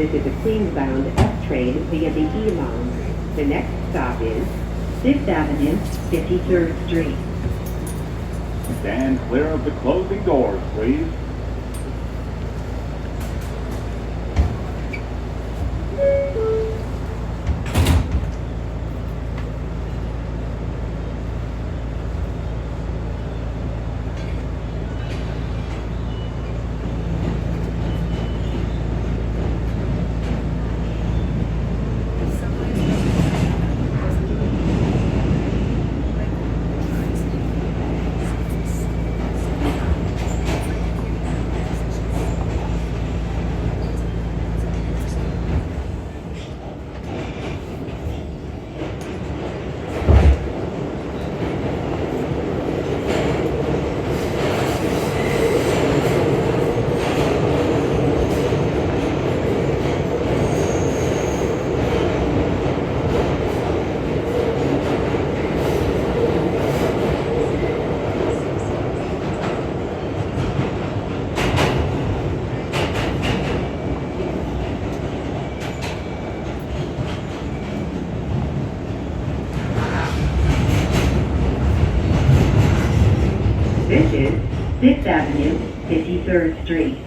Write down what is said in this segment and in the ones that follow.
This is a Queens-bound F train via the E line. The next stop is 5th Avenue, 53rd Street. Stand clear of the closing doors, please. This is 5th Avenue, 53rd Street.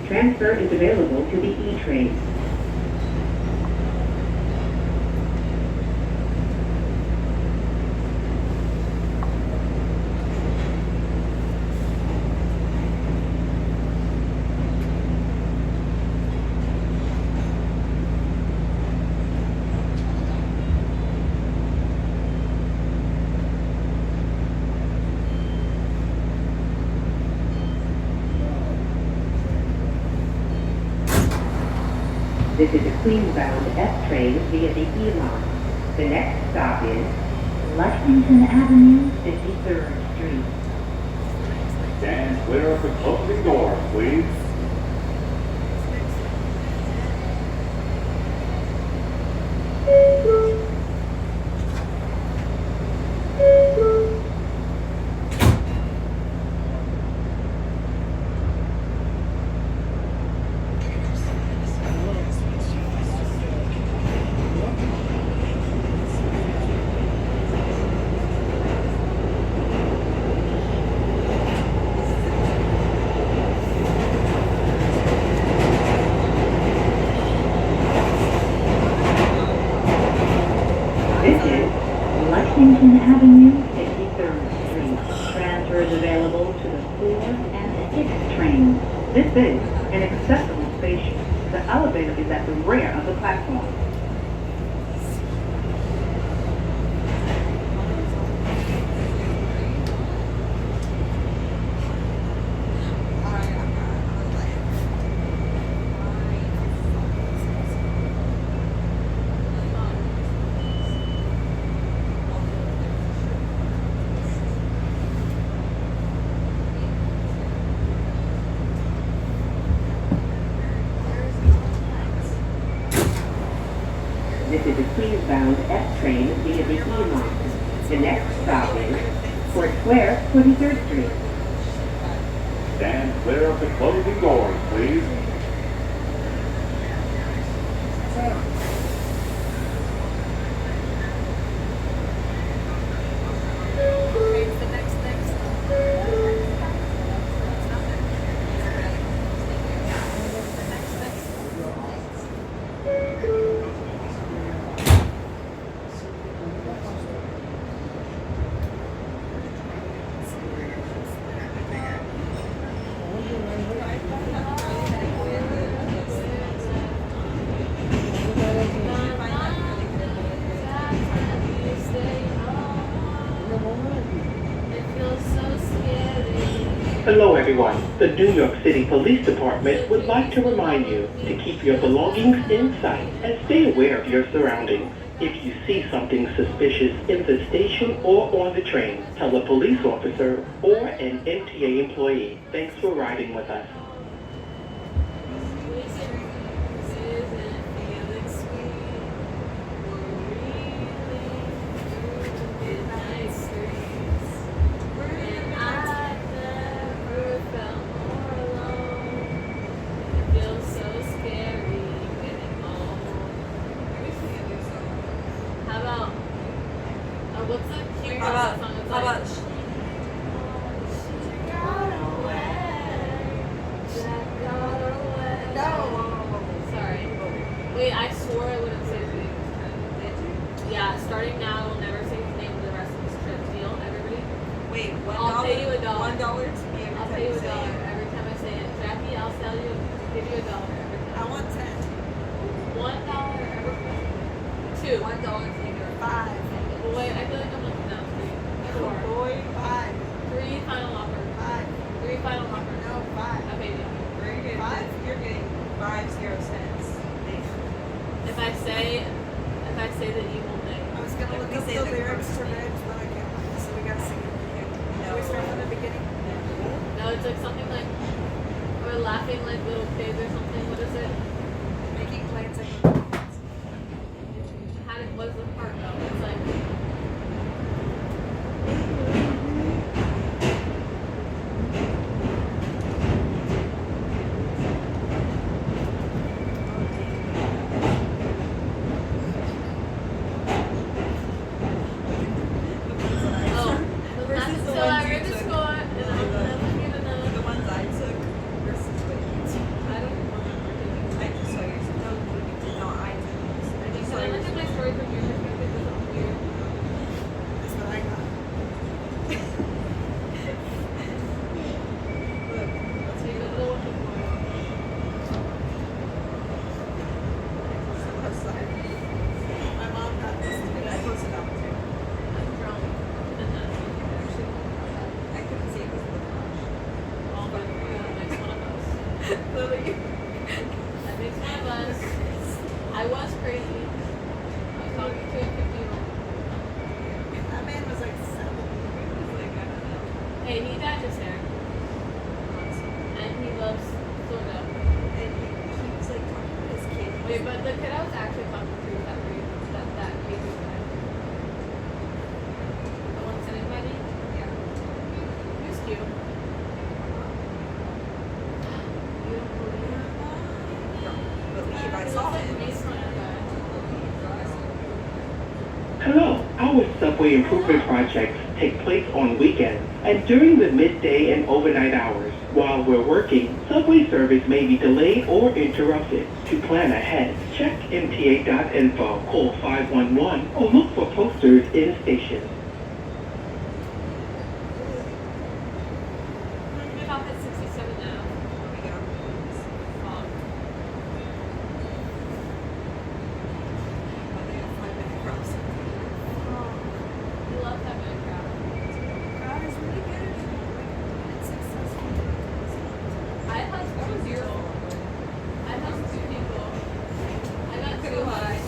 Transfer is available to the E train. This is a Queens-bound F train via the E line. The next stop is Lexington Avenue, 53rd Street. Stand clear of the closing doors, please. This is Lexington Avenue, 53rd Street. Transfer is available to the 4 and 6 trains. This is an accessible station. The elevator is at the rear of the platform. This is a Queens-bound F train via the E line. The next stop is Fort Square, 23rd Street. Stand clear of the closing doors, please. Hello everyone. The New York City Police Department would like to remind you to keep your belongings in sight and stay aware of your surroundings. If you see something suspicious in the station or on the train, tell a police officer or an MTA employee. Thanks for riding with us. What's the cue How of that about, song? It's how like, about, sorry. Wait, I swore I wouldn't say his name. Yeah, starting now, I will never say his name for the rest of this trip. Deal, everybody? wait, I'll pay you $1. $1 to me every I'll time pay you you $1 say it. every time I say it. Jackie, I'll sell you, give you $1 every I time. want 10. $1 every time. Two. $1 figure. 5. Well, wait, I feel like I'm looking down. Three. Four. Boy, 5. Three final offer. 5. Three final offer. No, 5. Okay, deal. Very good. 5? You're getting 5 0 cents. If I say the evil thing. I was gonna look up the lyrics to Reg, but I can't. So we gotta sing it again. Can we start from the beginning? No, it's like something like, or laughing like little kids or something. What is it? Making plans like How did, what's the part though? It's like, oh, Versus the so I ones you read the took. score and I'm looking at the the, ones I took versus what you took. I don't remember taking. I just saw yours. No, you did not. I took yours. I just So saw I look yours. at my story from your perspective, it's all weird. That's what I got. Look, So you know what the for. so outside. My mom got this too. I posted up too. I'm drunk. And then I couldn't see it because of the flash. all my that makes one of us. Lily. That makes one of us. I was crazy. I was talking to a 50-year-old. That man was like 7. He was like, I don't know. Hey, he dyed his hair. And he loves Florida. And he was like talking to his kid. Wait, but the kid I was actually talking to was that weird, that crazy guy. The one sitting by me? Yeah. He was cute. You don't believe it? Believe I He saw looks like him. Mace Runner guy. Hello, our subway improvement projects take place on weekends and during the midday and overnight hours. While we're working, subway service may be delayed or interrupted. To plan ahead, check mta.info, call 511, or look for posters in stations. Top at 67 now. Fuck. He loves that Minecraft. I had two people. I had two people. I got two high.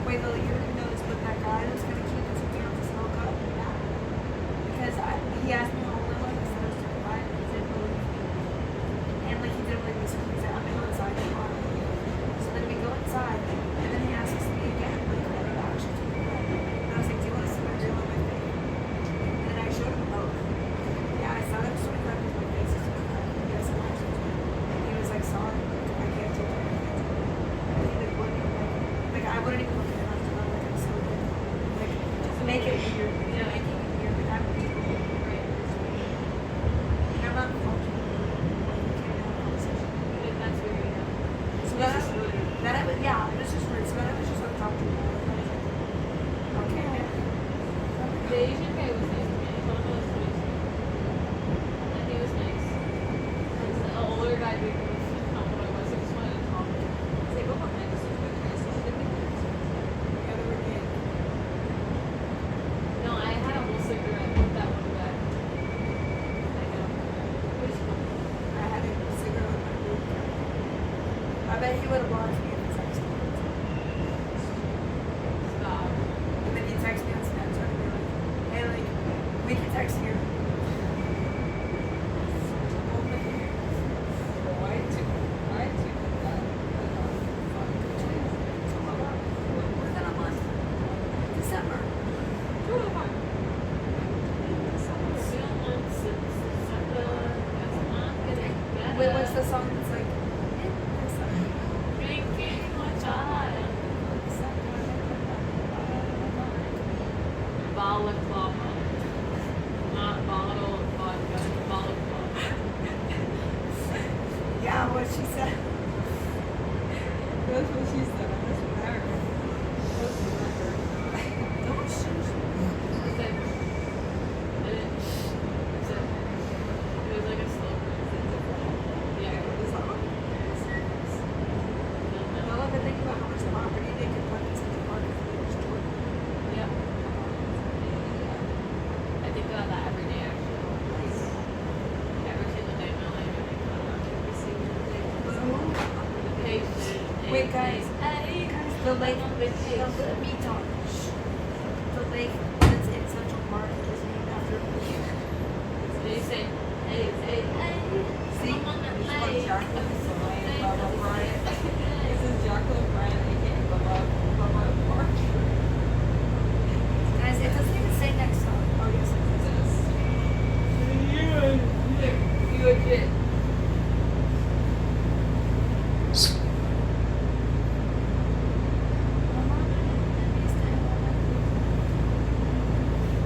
Wait, Lily, you're gonna notice, but that guy that's gonna keep us down to smoke up, because he asked me how old I was, I said I was 25, and he didn't believe me. And like, he didn't believe me, so he said, I'm gonna go inside tomorrow. So then we go inside, and then he asks me again, like, what are actually doing? And I was like, do you want to see my real on my face? And then I showed him both. Yeah, I saw him 25 because my face is 25. Yes, I'm actually 25. And he was like, sorry, I can't take it. And he like, wouldn't even like, I wouldn't even look at him. I was like, I'm so good. Like, just make it weird. You're making it weird, but I'm weird. And I'm not functional. Like, you can't have a conversation. That's weird. So then I was, yeah, it was just weird. So then I was just like talking to him. And I was like, okay, man. The Asian guy was nice to me. I thought it was nice. And he was nice. And the older guy didn't know what I was. I just wanted to talk. Say, go home, man. This is good. I saw the videos. Yeah, they were good. No, I had a whole cigarette with that one guy. I know. It was fun. I had a cigarette with my boot. I bet he would have blocked me if he texted me. Stop. And then he texted me on Snapchat and be like, hey, balaclava. Not bottle of vodka, balaclava. Yeah, what she said. That's what she said. That's what I heard. That's what I heard. Don't shoot. It's like, it was like a slow burn. Yeah. It's not. No, I've been thinking about how much property they could put into the park if they destroyed it. Yeah. I think about that every day actually. Every single day of my life I think about that. Every single day. Wait, guys. Hey, The lake, the lake that's in Central Park is named after me. They say, hey, hey, hey. See? Someone that This hey. is Jacqueline Bubba Bryant. This is Jacqueline Bryant, aka Bubba Park. Guys, it doesn't even say next song. Oh, yes, it does. You legit.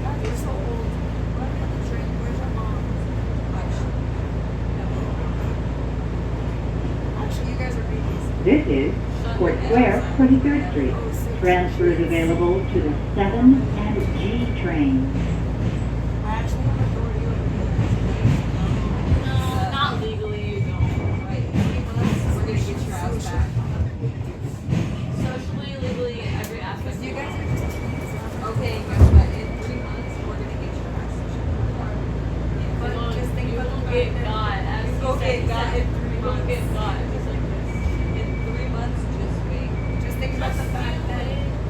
God, you're so old. Why are we on the train? Where's your mom? Actually, you guys are babies. This is Court Square, 23rd Street. Transfers available to the 7 and G trains. I actually have authority over you guys. No, not legally you don't. Right. We're gonna get your ass back. Socially, legally, every aspect. You guys are just teens. Okay, guess what? In 3 months, we're gonna get your ass. But just think you about will the get fact that God. As You he will said, get he God said, in 3 you will months. get God. Just like this. In 3 months, just wait. just think about the fact that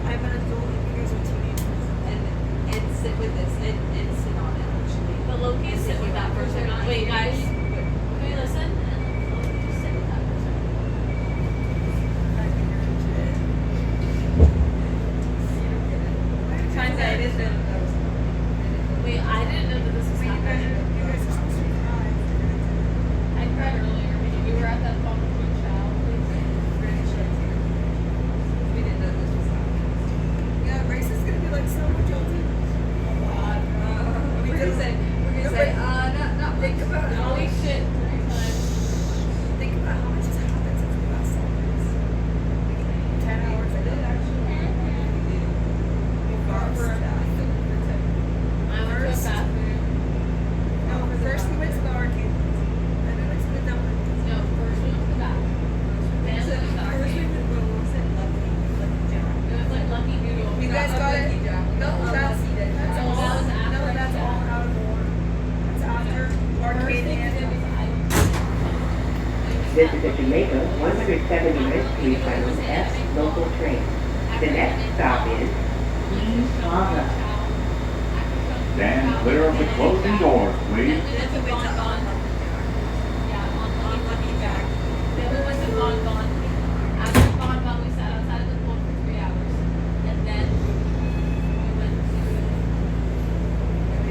I'm an adult and you guys are teenagers. And sit with this and sit on it actually. But Loki sit with that person. Wait, guys. Can we listen? And Loki just sit with that person. Turns out it isn't. Wait, I didn't know that this was You guys happening. are supposed to cry. I cried earlier because we were at that fun food chow. We didn't know this was happening. Yeah, Grace is gonna be like so much older. We're gonna say, not Think about how Holy shit, 3 times. think about how much has happened since we last saw this. 10 hours ago. I went to a bathroom. No, first we went to the arcade. Then we went to the dumplings. No, first we went to the bathroom. Then we went to the arcade. It was like Lucky Noodle. You guys got it? No, that's Oh, all. that was after No, that's all out of order. That's after arcade and. This is a Jamaica 179th Street Final F local train. The next stop is Queens Plaza. Stand clear of the closing doors, please. Then we went to Bon Bon. Yeah, on Lucky Jack. Then we went to Bon Bon. After Bon Bon, we sat outside of the pool for 3 hours. And then we went to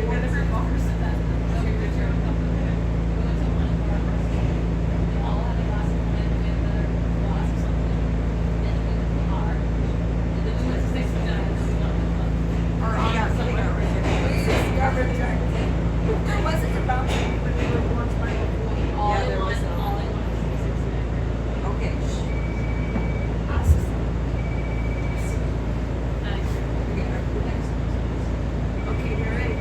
whatever bars that we returned a couple of minutes. We went to one bar. We all had a glass of wine. We had another glass of something. And then we went to the bar. And then we went to 69. And then we got the club. Or on somewhere. There wasn't about to be when we were born by the pool. All Yeah, I there was want, all I want is to be 69. Okay. Nice. Okay, you're ready.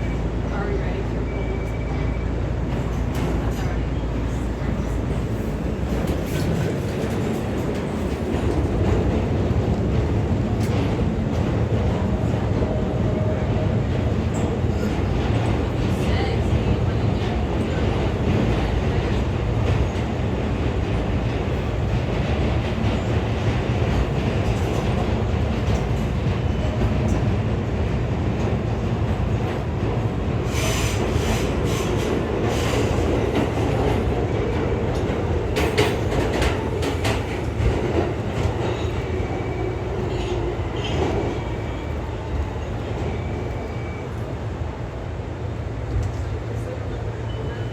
Are we ready for gold? That's already.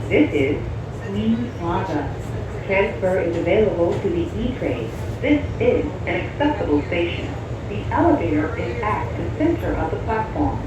This is Queens Plaza. Transfer is available to the E-train. This is an accessible station. The elevator is at the center of the platform.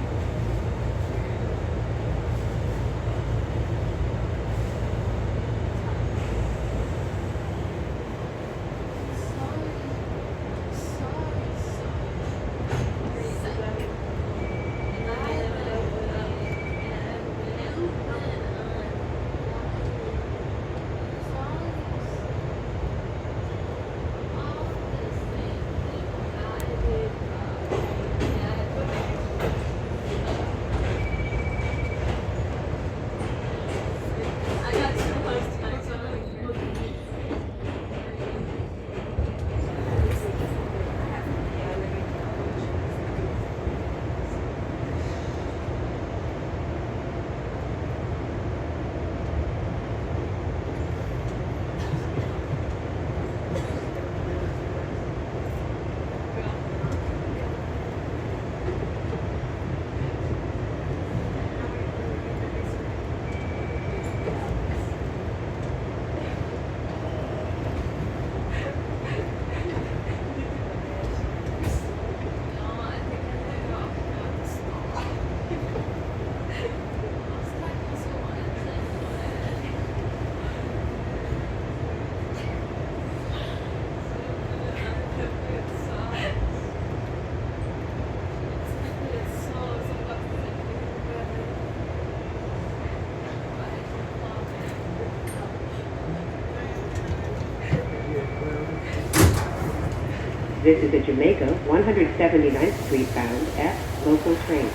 This is a Jamaica 179th Street bound F local train.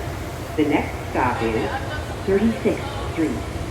The next stop is 36th Street.